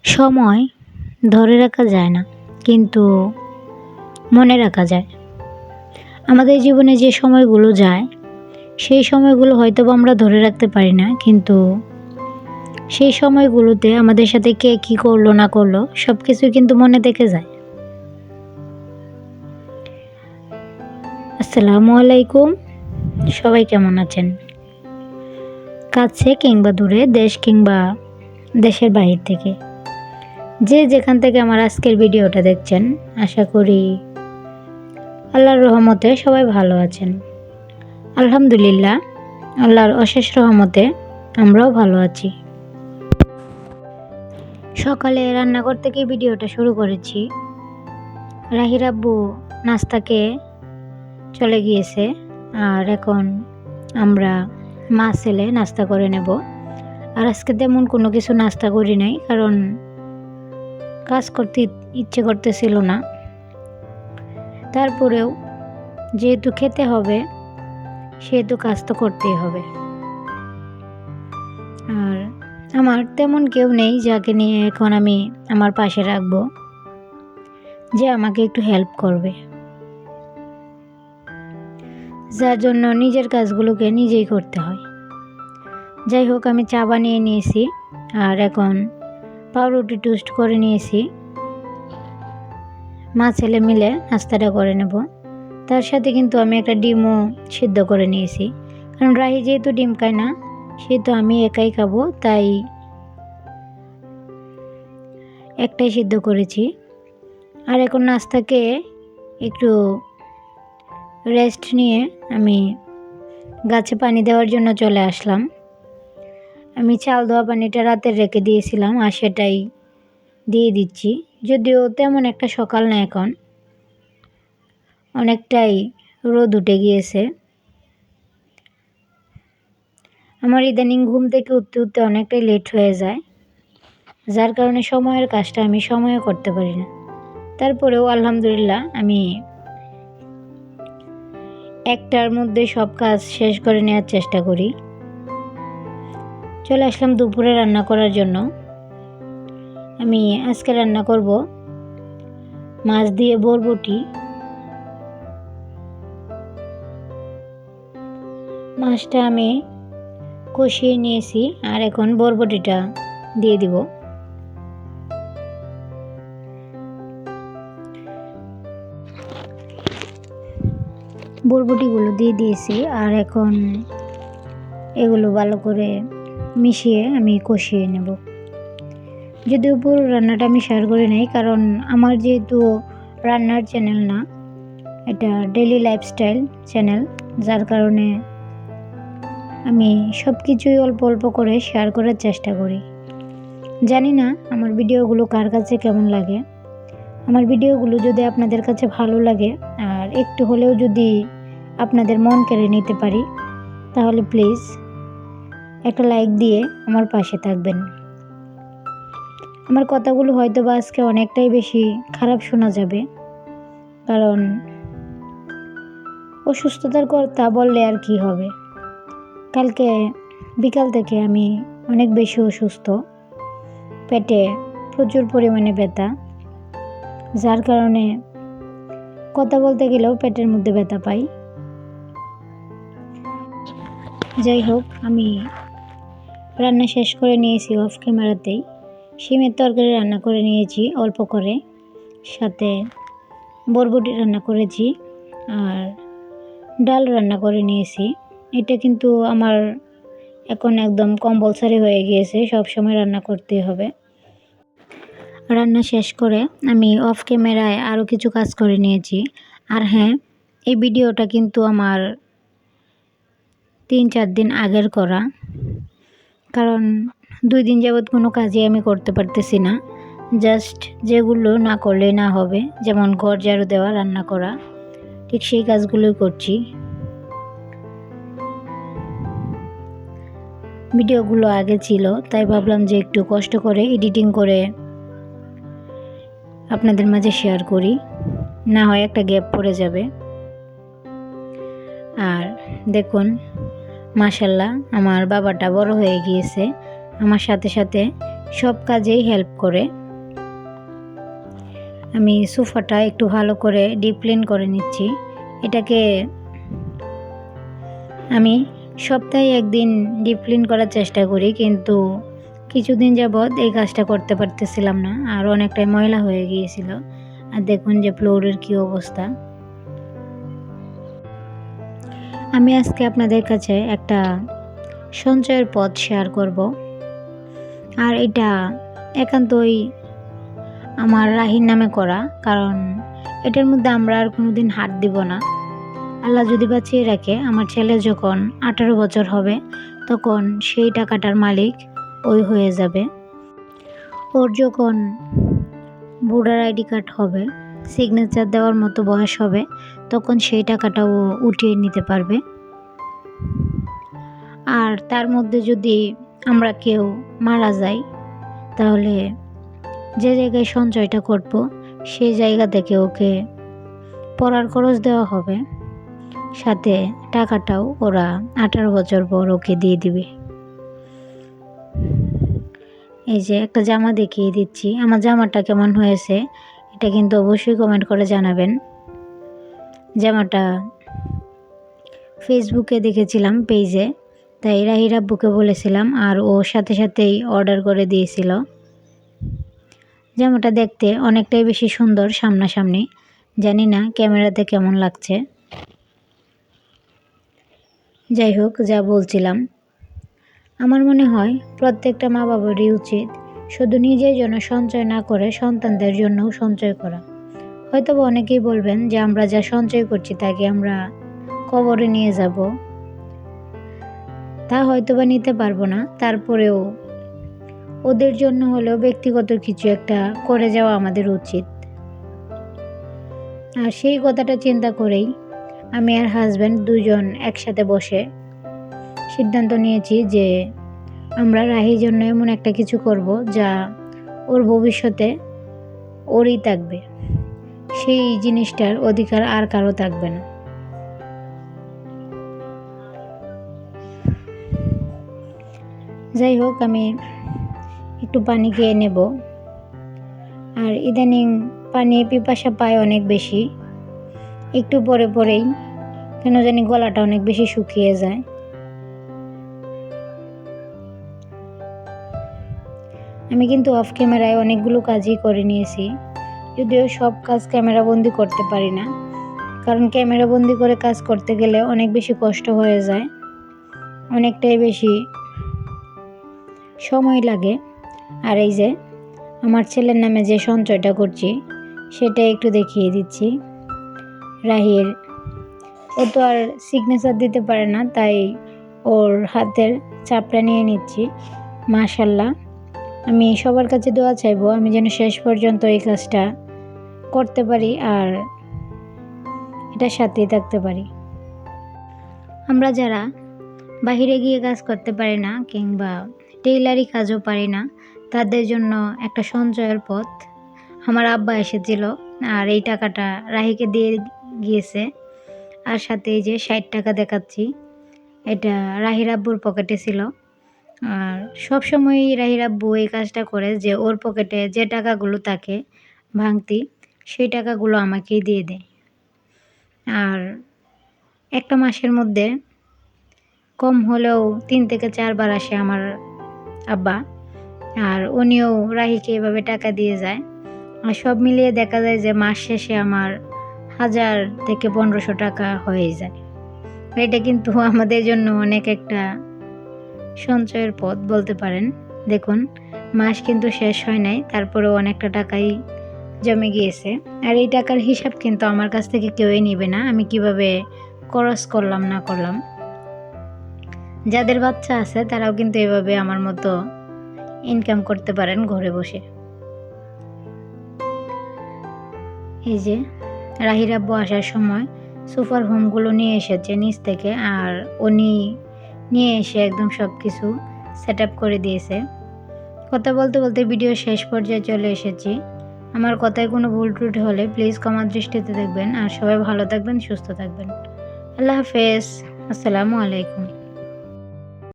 সময় ধরে রাখা যায় না, কিন্তু মনে রাখা যায়। আমাদের জীবনে যে সময়গুলো যায়, সেই সময়গুলো হয়তোবা আমরা ধরে রাখতে পারি না, কিন্তু সেই সময়গুলোতে আমাদের সাথে কে কী করলো না করলো সব কিছুই কিন্তু মনে থেকে যায়। আসসালামু আলাইকুম, সবাই কেমন আছেন? কাছে কিংবা দূরে, দেশ কিংবা দেশের বাহির থেকে, যে যেখান থেকে আমার আজকের ভিডিওটা দেখছেন, আশা করি আল্লাহর রহমতে সবাই ভালো আছেন। আলহামদুলিল্লাহ, আল্লাহর অশেষ রহমতে আমরাও ভালো আছি। সকালে রান্নাঘর থেকে ভিডিওটা শুরু করেছি। রাহির আব্বু নাস্তাকে চলে গিয়েছে, আর এখন আমরা মা ছেলে নাস্তা করে নেব। আর আজকে তেমন কোনো কিছু নাস্তা করি নাই, কারণ কাজ করতে ইচ্ছে করতেছিল না। তারপরেও যেহেতু খেতে হবে, সেহেতু কাজ তো করতেই হবে। আর আমার তেমন কেউ নেই যাকে নিয়ে এখন আমি আমার পাশে রাখবো, যে আমাকে একটু হেল্প করবে, যার জন্য নিজের কাজগুলোকে নিজেই করতে হয়। যাই হোক, আমি চা বানিয়ে নিয়েছি, আর এখন পাউরুটি টোস্ট করে নিয়েছি। মা ছেলে মিলে নাস্তাটা করে নেব। তার সাথে কিন্তু আমি একটা ডিমও সিদ্ধ করে নিয়েছি, কারণ রাহি যেহেতু ডিম খায় না, সেহেতু আমি একাই খাবো, তাই একটাই সিদ্ধ করেছি। আর এখন নাস্তাকে একটু রেস্ট নিয়ে আমি গাছে পানি দেওয়ার জন্য চলে আসলাম। আমি চাল ধোয়া পানিটা রাতে রেখে দিয়েছিলাম, আর সেটাই দিয়ে দিচ্ছি। যদিও তেমন একটা সকাল না, এখন অনেকটাই রোদ উঠে গিয়েছে। আমার ইদানিং ঘুম থেকে উঠতে উঠতে অনেকটাই লেট হয়ে যায়, যার কারণে সময়ের কাজটা আমি সময়ে করতে পারি না। তারপরেও আলহামদুলিল্লাহ আমি একটার মধ্যে সব কাজ শেষ করে নেওয়ার চেষ্টা করি। চলে আসলাম দুপুরে রান্না করার জন্য। আমি আজকে রান্না করব মাছ দিয়ে বরবটি। মাছটা আমি কষিয়ে নিয়েছি, আর এখন বরবটিটা দিয়ে দিব। বরবটিগুলো দিয়ে দিয়েছি, আর এখন এগুলো ভালো করে মিশিয়ে আমি কষিয়ে নেব। যদিও পুরো রান্নাটা আমি শেয়ার করি নাই, কারণ আমার যেহেতু রান্নার চ্যানেল না, এটা ডেইলি লাইফস্টাইল চ্যানেল, যার কারণে আমি সব কিছুই অল্প অল্প করে শেয়ার করার চেষ্টা করি। জানি না আমার ভিডিওগুলো কার কাছে কেমন লাগে। আমার ভিডিওগুলো যদি আপনাদের কাছে ভালো লাগে, আর একটু হলেও যদি আপনাদের মন কেড়ে নিতে পারি, তাহলে প্লিজ একটা লাইক দিয়ে আমার পাশে থাকবেন। আমার কথাগুলো হয়তো বা আজকে অনেকটাই বেশি খারাপ শোনা যাবে, কারণ অসুস্থতার কথা বললে আর কি হবে। কালকে বিকাল থেকে আমি অনেক বেশি অসুস্থ, পেটে প্রচুর পরিমাণে ব্যথা, যার কারণে কথা বলতে গেলেও পেটের মধ্যে ব্যথা পাই। যাই হোক, আমি রান্না শেষ করে নিয়েছি অফ ক্যামেরাতেই। শিমের তরকারি রান্না করে নিয়েছি অল্প করে, সাথে বরবটি রান্না করেছি, আর ডাল রান্না করে নিয়েছি। এটা কিন্তু আমার এখন একদম কম্পালসারি হয়ে গিয়েছে, সব সময় রান্না করতে হবে। রান্না শেষ করে আমি অফ ক্যামেরায় আরও কিছু কাজ করে নিয়েছি। আর হ্যাঁ, এই ভিডিওটা কিন্তু আমার 3-4 দিন আগের করা, কারণ 2 দিন যাবৎ কোনো কাজই আমি করতে পারতেছি না। জাস্ট যেগুলো না করলে না হবে, যেমন ঘর ঝাড়ু দেওয়া, রান্না করা, ঠিক সেই কাজগুলোই করছি। ভিডিওগুলো আগে ছিল, তাই ভাবলাম যে একটু কষ্ট করে এডিটিং করে আপনাদের মাঝে শেয়ার করি, না হয় একটা গ্যাপ পড়ে যাবে। আর দেখুন, মাশাল্লাহ আমার বাবাটা বড় হয়ে গিয়েছে, আমার সাথে সাথে সব কাজেই হেল্প করে। আমি সোফাটা একটু ভালো করে ডিপ ক্লিন করে নিচ্ছি। এটাকে আমি সপ্তাহে একদিন ডিপ ক্লিন করার চেষ্টা করি, কিন্তু কিছুদিন যাবৎ এই কাজটা করতে পারতেছিলাম না, আর অনেকটাই ময়লা হয়ে গিয়েছিল। আর দেখুন যে ফ্লোরের কি অবস্থা। আমি আজকে আপনাদের কাছে একটা সঞ্চয়ের পথ শেয়ার করব, আর এটা একান্তই আমার রাহির নামে করা, কারণ এটার মধ্যে আমরা আর কোনোদিন হাত দিব না। আল্লাহ যদি বাঁচিয়ে রাখে, আমার ছেলে যখন 18 বছর হবে তখন সেই টাকাটার মালিক ওই হয়ে যাবে। ওর যখন ভোটার আইডি কার্ড হবে, সিগনেচার দেওয়ার মতো বয়স হবে, তখন সেই টাকাটা ও উঠিয়ে নিতে পারবে। আর তার মধ্যে যদি আমরা কেউ মারা যাই, তাহলে যে জায়গায় সঞ্চয়টা করব সেই জায়গা থেকে ওকে পড়ার খরচ দেওয়া হবে, সাথে টাকাটাও ওরা 18 বছর পর ওকে দিয়ে দিবে। এই যে একটা জামা দেখিয়ে দিচ্ছি, আমার জামাটা কেমন হয়েছে এটা কিন্তু অবশ্যই কমেন্ট করে জানাবেন। জামাটা ফেসবুকে দেখেছিলাম পেজে, তাই রাহির আব্বুকে বলেছিলাম, আর ও সাথে সাথেই অর্ডার করে দিয়েছিল। জামাটা দেখতে অনেকটাই বেশি সুন্দর সামনাসামনি, জানি না ক্যামেরাতে কেমন লাগছে। যাই হোক, যা বলছিলাম, আমার মনে হয় প্রত্যেকটা মা বাবারই উচিত শুধু নিজের জন্য সঞ্চয় না করে সন্তানদের জন্যও সঞ্চয় করা। হয়তো অনেকেই বলবেন যে আমরা যা সঞ্চয় করছি তাকে আমরা কবরে নিয়ে যাব, তা হয়তোবা নিতে পারবো না, তারপরেও ওদের জন্য হলেও ব্যক্তিগত কিছু একটা করে যাওয়া আমাদের উচিত। আর সেই কথাটা চিন্তা করেই আমি আর হাজব্যান্ড দুজন একসাথে বসে সিদ্ধান্ত নিয়েছি যে আমরা রাহির জন্য এমন একটা কিছু করব যা ওর ভবিষ্যতে ওরই থাকবে, সেই জিনিসটার অধিকার আর কারো থাকবে না। যাই হোক, আমি একটু পানি খেয়ে নেব। আর ইদানিং পানি পিপাসা পায় অনেক বেশি, একটু পরে পরেই কেন জানি গলাটা অনেক বেশি শুকিয়ে যায়। আমি কিন্তু অফ ক্যামেরায় অনেকগুলো কাজই করে নিয়েছি, যদিও সব কাজ ক্যামেরা বন্দি করতে পারি না, কারণ ক্যামেরা বন্দি করে কাজ করতে গেলে অনেক বেশি কষ্ট হয়ে যায়, অনেকটাই বেশি সময় লাগে। আর এই যে আমার ছেলের নামে যে সঞ্চয়টা করছি সেটা একটু দেখিয়ে দিচ্ছি। রাহির, ও তো আর সিগনেচার দিতে পারে না, তাই ওর হাতের চাপটা নিয়ে নিচ্ছি। মাশাল্লাহ, আমি সবার কাছে দোয়া চাইবো আমি যেন শেষ পর্যন্ত এই কাজটা করতে পারি আর এটার সাথেই থাকতে পারি। আমরা যারা বাহিরে গিয়ে কাজ করতে পারি না কিংবা টেইলারি কাজও পারি না, তাদের জন্য একটা সঞ্চয়ের পথ। আমার আব্বা এসেছিল আর এই টাকাটা রাহিকে দিয়ে গিয়েছে, আর সাথে এই যে 60 টাকা দেখাচ্ছি, এটা রাহির আব্বুর পকেটে ছিল। আর সবসময়ই রাহির আব্বু এই কাজটা করে যে ওর পকেটে যে টাকাগুলো থাকে ভাঙতি, সেই টাকাগুলো আমাকেই দিয়ে দেয়। আর একটা মাসের মধ্যে কম হলেও 3 থেকে 4 বার আসে আমার আব্বা, আর উনিও রাহিকে এভাবে টাকা দিয়ে যায়। আর সব মিলিয়ে দেখা যায় যে মাস শেষে আমার 1000 থেকে 1500 টাকা হয়ে যায়। এটা কিন্তু আমাদের জন্য অনেক একটা সঞ্চয়ের পথ বলতে পারেন। দেখুন, মাস কিন্তু শেষ হয় নাই, তারপরেও অনেকটা টাকাই জমে গিয়েছে। আর এই টাকার হিসাব কিন্তু আমার কাছ থেকে কেউই নেবে না, আমি কিভাবে খরচ করলাম না করলাম। যাদের বাচ্চা আছে তারাও কিন্তু এভাবে আমার মতো ইনকাম করতে পারেন ঘরে বসে। এই যে রাহির আব্বু আসার সময় সুপার হোমগুলো নিয়ে এসেছে নিচ থেকে, আর উনি নিয়ে এসে একদম সব কিছু সেট আপ করে দিয়েছে। কথা বলতে বলতে ভিডিও শেষ পর্যায়ে চলে এসেছি। আমার কথায় কোনো ভুল ত্রুটি হলে প্লিজ ক্ষমার দৃষ্টিতে দেখবেন। আর সবাই ভালো থাকবেন, সুস্থ থাকবেন। আল্লাহ হাফেজ, আসসালামু আলাইকুম।